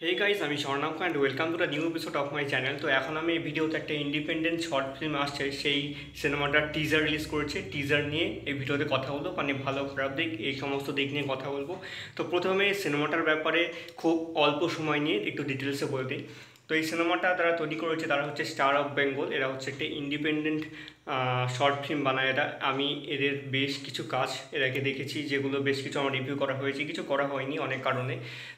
Hey guys, আমি স্বর্ণাঙ্ক and welcome to the new episode of my channel। তো এখন আমি এই ভিডিওতে একটা ইন্ডিপেন্ডেন্ট শর্ট ফিল্ম আসছে, সেই সিনেমাটার টিজার রিলিজ করেছে। টিজার নিয়ে এই ভিডিওতে কথা বলবো, মানে ভালো খারাপ দিক এই সমস্ত দিক নিয়ে কথা বলবো। তো প্রথমে সিনেমাটার ব্যাপারে খুব অল্প সময় নিয়ে একটু ডিটেলসে বলে দিই। তো এই সিনেমাটা তারা তৈরি করেছে, তারা হচ্ছে স্টার অফ বেঙ্গল। এরা হচ্ছে একটা ইন্ডিপেন্ডেন্ট শর্ট ফিল্ম বানায় এরা। আমি এদের বেশ কিছু কাজ এর আগে দেখেছি, যেগুলো বেশ কিছু আমার রিভিউ করা হয়েছে, কিছু করা হয়নি অনেক কারণে।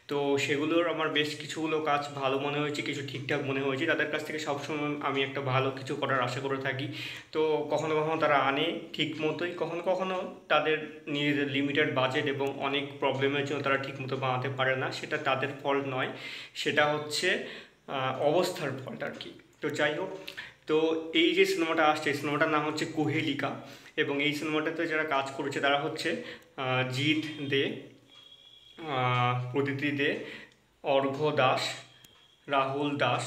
তো সেগুলোর আমার বেশ কিছুগুলো কাজ ভালো মনে হয়েছে, কিছু ঠিকঠাক মনে হয়েছে। তাদের কাছ থেকে সবসময় আমি একটা ভালো কিছু করার আশা করে থাকি। তো কখনো কখনো তারা আনে ঠিক মতোই, কখনো কখনো তাদের নিজেদের লিমিটেড বাজেট এবং অনেক প্রবলেমের জন্য তারা ঠিক মতো বানাতে পারে না। সেটা তাদের ফল্ট নয়, সেটা হচ্ছে অবস্থার ফল্ট আর কি। তো যাই হোক, তো এই যে সিনেমাটা আসছে, এই সিনেমাটার নাম হচ্ছে কুহেলিকা। এবং এই সিনেমাটাতে যারা কাজ করেছে তারা হচ্ছে জিৎ দে, প্রদিতি দে, অর্ঘ্য দাস, রাহুল দাস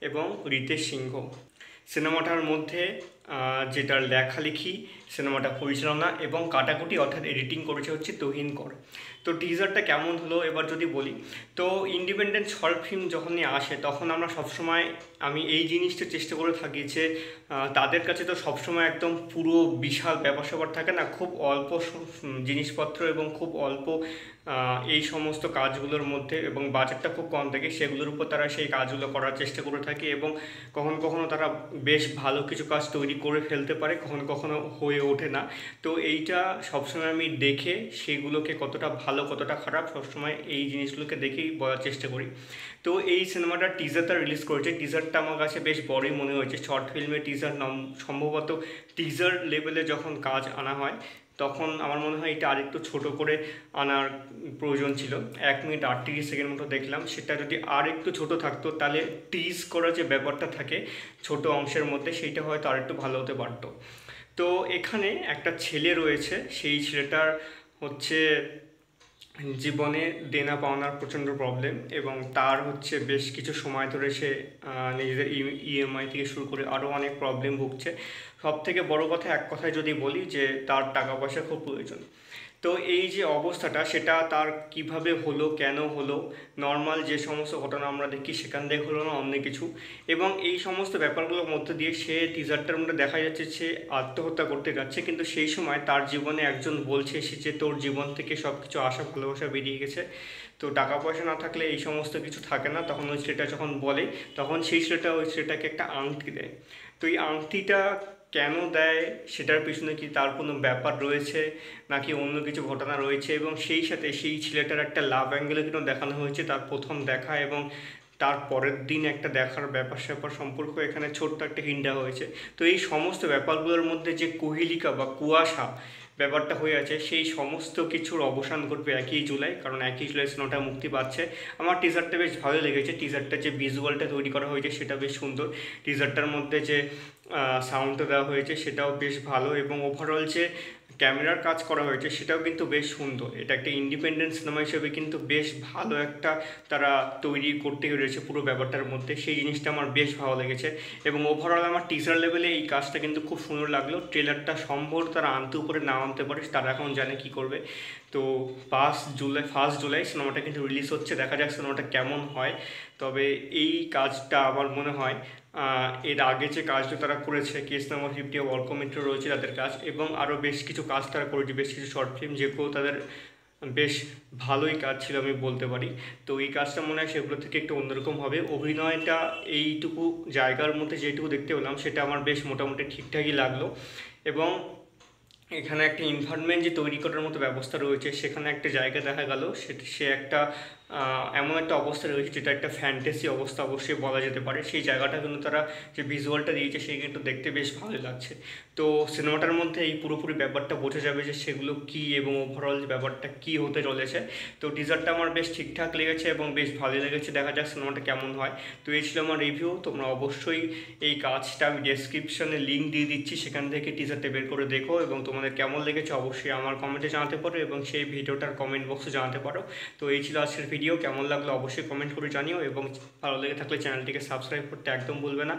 এবং রিতেশ সিংহ। সিনেমাটার মধ্যে যেটার লেখালেখি, সিনেমাটা পরিচালনা এবং কাটাকুটি অর্থাৎ এডিটিং করেছে হচ্ছে তুহিন কর। তো টিজারটা কেমন হলো এবার যদি বলি, তো ইন্ডিপেন্ডেন্ট শর্ট ফিল্ম যখনই আসে তখন আমরা সবসময়, আমি এই জিনিসটা চেষ্টা করে থাকি যে তাদের কাছে তো সবসময় একদম পুরো বিশাল ব্যাপার স্যাপার থাকে না, খুব অল্প জিনিসপত্র এবং খুব অল্প এই সমস্ত কাজগুলোর মধ্যে, এবং বাজেটটা খুব কম থাকে, সেগুলোর উপর তারা সেই কাজগুলো করার চেষ্টা করে থাকে। এবং কখনো কখনো তারা বেশ ভালো কিছু কাজ তৈরি করে ফেলতে পারে, কখনো কখনো হয়ে ওঠে না। তো এইটা সবসময় আমি দেখে সেগুলোকে কতটা ভালো কতটা খারাপ সবসময় এই জিনিসগুলোকে দেখেই বলার চেষ্টা করি। তো এই সিনেমাটার টিজারটা রিলিজ করেছে। টিজারটা আমার কাছে বেশ বড়ই মনে হয়েছে। শর্ট ফিল্মের টিজার সম্ভবত টিজার লেভেলে যখন কাজ আনা হয় তখন আমার মনে হয় এটা আরেকটু ছোট করে আনার প্রয়োজন ছিল। 1 মিনিট 38 সেকেন্ড মতো দেখলাম, সেটা যদি আর একটু ছোটো থাকতো তাহলে টিজ করা যে ব্যাপারটা থাকে ছোট অংশের মধ্যে, সেইটা হয়তো আরেকটু ভালো হতে পারতো। তো এখানে একটা ছেলে রয়েছে, সেই ছেলেটার হচ্ছে জীবনে দেনা পাওনার প্রচণ্ড প্রবলেম, এবং তার হচ্ছে বেশ কিছু সময় ধরে সে নিজেদের ইএমআই থেকে শুরু করে আরও অনেক প্রবলেম ভুগছে। সব থেকে বড় কথা, এক কথায় যদি বলি, যে তার টাকা পয়সা খুব প্রয়োজন। তো এই যে অবস্থাটা, সেটা তার কিভাবে হলো, কেন হলো, নর্মাল যে সমস্ত ঘটনা আমরা দেখি সেখান থেকে হলো না অন্য কিছু। এবং এই সমস্ত ব্যাপারগুলোর মধ্যে দিয়ে সে টিজারটার মধ্যে দেখা যাচ্ছে সে আত্মহত্যা করতে যাচ্ছে, কিন্তু সেই সময় তার জীবনে একজন বলছে সে যে তোর জীবন থেকে সব কিছু আশা ভালোবাসা বেরিয়ে গেছে, তো টাকা পয়সা না থাকলে এই সমস্ত কিছু থাকে না। তখন ওই ছেলেটা যখন বলে, তখন সেই ছেলেটা ওই ছেলেটাকে একটা আংটি দেয়। তো এই আংটিটা কেন দেয়, সেটার পিছনে কি তার কোনো ব্যাপার রয়েছে নাকি অন্য কিছু ঘটনা রয়েছে, এবং সেই সাথে সেই ছেলেটার একটা লাভ অ্যাঙ্গেলও কিন্তু দেখানো হয়েছে, তার প্রথম দেখা এবং তার পরের দিন একটা দেখার ব্যাপার স্যাপার সম্পর্ক এখানে ছোট্ট একটা হিন্ট দেওয়া হয়েছে। তো এই সমস্ত ব্যাপারগুলোর মধ্যে যে কুহেলিকা বা কুয়াশা ব্যাপারটা হয়ে আছে, সেই সমস্ত কিছুর অবসান ঘটবে 1 জুলাই, কারণ 1 জুলাই সিনেমাটা মুক্তি পাচ্ছে। আমার টিজারটা বেশ ভালো লেগেছে। টিজারটা যে ভিজুয়ালটা তৈরি করা হয়েছে সেটা বেশ সুন্দর। টিজারটার মধ্যে যে সাউন্ডটা দেওয়া হয়েছে সেটাও বেশ ভালো, এবং ওভারঅল যে ক্যামেরার কাজ করা হয়েছে সেটাও কিন্তু বেশ সুন্দর। এটা একটা ইন্ডিপেন্ডেন্ট সিনেমা হিসেবে কিন্তু বেশ ভালো একটা তারা তৈরি করতে পেরেছে পুরো ব্যাপারটার মধ্যে, সেই জিনিসটা আমার বেশ ভালো লেগেছে। এবং ওভারঅল আমার টিজার লেভেলে এই কাজটা কিন্তু খুব সুন্দর লাগলো। ট্রেলারটা সম্ভব তারা আনতে উপরে না আনতে পারে, তারা এখন জানে কি করবে। তো 1 জুলাই সিনেমাটা কিন্তু রিলিজ হচ্ছে, দেখা যাক সিনেমাটা কেমন হয়। তবে এই কাজটা আমার মনে হয় এর আগে যে কাজটা তারা করেছে, কেস নাম্বার 50 ওয়ার্কমেন্ট্রো রয়েছে তাদের কাজ, এবং আরও বেশ কিছু কাজ তারা করেছে, বেশ কিছু শর্ট ফিল্ম, যেগুলো তাদের বেশ ভালোই কাজ ছিল আমি বলতে পারি। তো এই কাজটা মনে হয় সেগুলো থেকে একটু অন্যরকম হবে। অভিনয়টা এইটুকু জায়গার মধ্যে যেটুকু দেখতে পেলাম সেটা আমার বেশ মোটামুটি ঠিকঠাকই লাগলো। এবং এখানে একটা এনভায়রনমেন্ট যে তৈরি করার মতো ব্যবস্থা রয়েছে, সেখানে একটা জায়গা দেখা গেল, সে একটা এমন একটা অবস্থা রয়েছে যেটা একটা ফ্যান্টাসি অবস্থা অবশ্যই বলা যেতে পারে। সেই জায়গাটা কিন্তু তারা যে ভিজুয়ালটা দিয়েছে সেই কিন্তু দেখতে বেশ ভালোই লাগছে। তো সিনেমাটার মধ্যে এই পুরোপুরি ব্যাপারটা বোঝা যাবে যে সেগুলো কী এবং ওভারঅল ব্যাপারটা কী হতে চলেছে। তো টিজারটা আমার বেশ ঠিকঠাক লেগেছে এবং বেশ ভালোই লেগেছে, দেখা যাক সিনেমাটা কেমন হয়। তো এই ছিল আমার রিভিউ। তোমরা অবশ্যই এই কাজটা আমি ডেসক্রিপশনে লিঙ্ক দিয়ে দিচ্ছি, সেখান থেকে টিজারটা বের করে দেখো, এবং তোমাদের কেমন লেগেছে অবশ্যই আমার কমেন্টে জানাতে পারো, এবং সেই ভিডিওটার কমেন্ট বক্সে জানাতে পারো। তো এই ছিল আজকের ভিডিও। কেমন লাগলো অবশ্যই কমেন্ট করে জানিও, এবং ভালো লেগে থাকলে চ্যানেলটিকে সাবস্ক্রাইব করতে একদম ভুলবে না।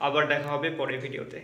আবার দেখা হবে পরের ভিডিওতে।